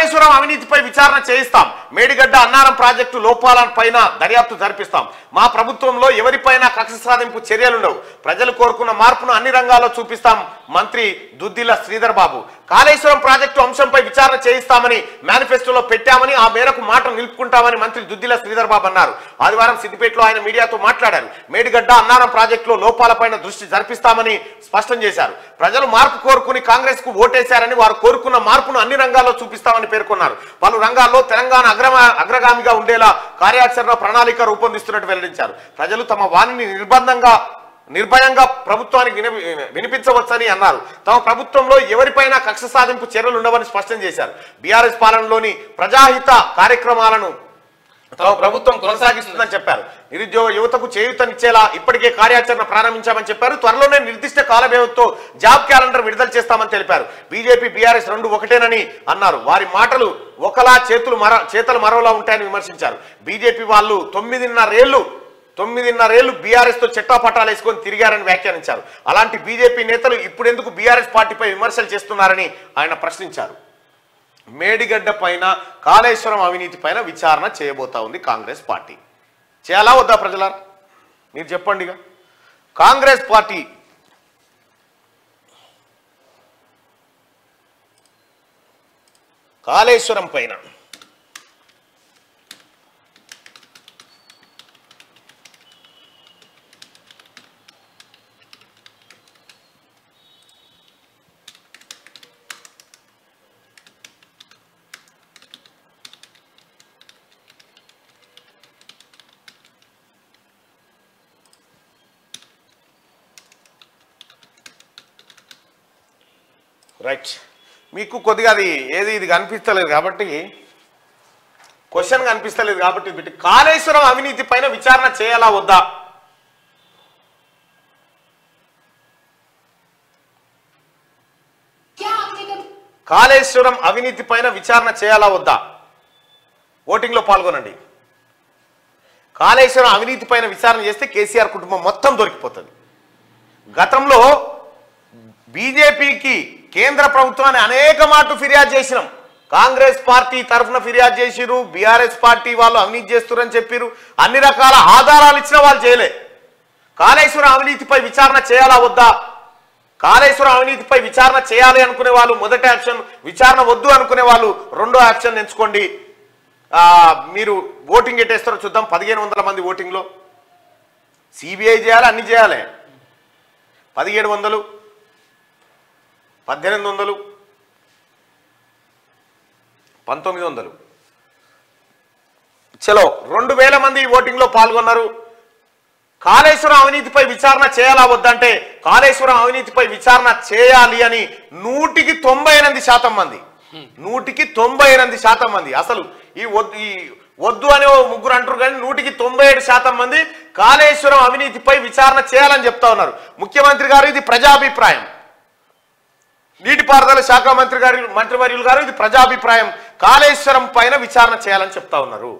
కాళేశ్వరం అవినీతిపై విచారణ చేయిస్తాం. మేడిగడ్డ అన్నారం ప్రాజెక్టు లోపాలపైన దర్యాప్తు జరిపిస్తాం. మా ప్రభుత్వంలో ఎవరిపైన కక్ష సాధింపు చర్యలుండవు. ప్రజలు కోరుకున్న మార్పును అన్ని రంగాల్లో చూపిస్తాం. మంత్రి దుద్దిల శ్రీధర్ బాబు కాళేశ్వరం ప్రాజెక్టు అంశంపై విచారణ చేయిస్తామని మేనిఫెస్టోలో పెట్టామని, ఆ మేరకు మాట నిలుపుకుంటామని మంత్రి దుద్దిల శ్రీధర్ బాబు అన్నారు. ఆదివారం సిద్దిపేటలో ఆయన మీడియాతో మాట్లాడారు. మేడిగడ్డ అన్నారం ప్రాజెక్టులో లోపాలపైన దృష్టి జరిపిస్తామని స్పష్టం చేశారు. ప్రజలు మార్పు కోరుకుని కాంగ్రెస్ కు ఓటేశారని, వారు కోరుకున్న మార్పును అన్ని రంగాల్లో చూపిస్తామని పేర్కొన్నారు. పలు రంగాల్లో తెలంగాణ అగ్రగామిగా ఉండేలా కార్యాచరణ ప్రణాళిక రూపొందిస్తున్నట్టు వెల్లడించారు. ప్రజలు తమ వాణిని నిర్భయంగా ప్రభుత్వానికి వినిపించవచ్చని అన్నారు. తమ ప్రభుత్వంలో ఎవరిపైన కక్ష సాధింపు చర్యలు ఉండవని స్పష్టం చేశారు. బీఆర్ఎస్ పాలనలోని ప్రజాహిత కార్యక్రమాలను తమ ప్రభుత్వం కొనసాగిస్తుందని చెప్పారు. నిరుద్యోగ యువతకు చేయూతనిచ్చేలా ఇప్పటికే కార్యాచరణ ప్రారంభించామని చెప్పారు. త్వరలోనే నిర్దిష్ట కాల వ్యవధితో జాబ్ క్యాలెండర్ విడుదల చేస్తామని తెలిపారు. బీజేపీ బీఆర్ఎస్ రెండు ఒకటేనని అన్నారు. వారి మాటలు ఒకలా చేతలు మరోలా ఉంటాయని విమర్శించారు. బీజేపీ వాళ్ళు 9.5 ఏళ్లు బీఆర్ఎస్ తో చెట్టాపట్టాలు వేసుకొని తిరిగారని వ్యాఖ్యానించారు. అలాంటి బీజేపీ నేతలు ఇప్పుడెందుకు బీఆర్ఎస్ పార్టీపై విమర్శలు చేస్తున్నారని ఆయన ప్రశ్నించారు. మేడిగడ్డ పైన కాళేశ్వరం అవినీతి పైన విచారణ చేయబోతా ఉంది కాంగ్రెస్ పార్టీ. చేయాలా వద్దా ప్రజలారా మీరు చెప్పండిగా. కాంగ్రెస్ పార్టీ కాళేశ్వరం పైన రైట్ మీకు కొద్దిగా అది ఇది కనిపిస్తలేదు కాబట్టి, క్వశ్చన్ కనిపిస్తలేదు కాబట్టి పెట్టి కాళేశ్వరం అవినీతి పైన విచారణ చేయాలా వద్దా? కాళేశ్వరం అవినీతి పైన విచారణ చేయాలా వద్దా? ఓటింగ్ లో పాల్గొనండి. కాళేశ్వరం అవినీతి పైన విచారణ చేస్తే కేసీఆర్ కుటుంబం మొత్తం దొరికిపోతుంది. గతంలో బీజేపీకి కేంద్ర ప్రభుత్వాన్ని అనేక మాటలు ఫిర్యాదు చేసినాం. కాంగ్రెస్ పార్టీ తరఫున ఫిర్యాదు చేసిరు, బీఆర్ఎస్ పార్టీ వాళ్ళు అవినీతి చేస్తురని చెప్పిరు. అన్ని రకాల ఆధారాలు ఇచ్చిన వాళ్ళు చేయలే. కాళేశ్వరం అవినీతిపై విచారణ చేయాలా వద్దా? కాళేశ్వరం అవినీతిపై విచారణ చేయాలి అనుకునే వాళ్ళు మొదటి ఆప్షన్, విచారణ వద్దు అనుకునే వాళ్ళు రెండో ఆప్షన్ ఎంచుకోండి. మీరు ఓటింగ్ ఎట్టేస్తారో చూద్దాం. 1500 మంది ఓటింగ్లో సిబిఐ చేయాలి, అన్ని చేయాలి. 1700, 1800, 1900 చలో 2000 మంది ఓటింగ్ లో పాల్గొన్నారు. కాళేశ్వరం అవినీతిపై విచారణ చేయాలా వద్దంటే కాళేశ్వరం అవినీతిపై విచారణ చేయాలి అని 198% మంది, 198% మంది అసలు ఈ వద్దు అనే ముగ్గురు అంటారు కానీ 197% మంది కాళేశ్వరం అవినీతిపై విచారణ చేయాలని చెప్తా ఉన్నారు. ముఖ్యమంత్రి గారు ఇది ప్రజాభిప్రాయం, నీటిపారుదల శాఖ మంత్రివర్యులు గారు ఇది ప్రజాభిప్రాయం, కాళేశ్వరం పైన విచారణ చేయాలని చెప్తా ఉన్నారు.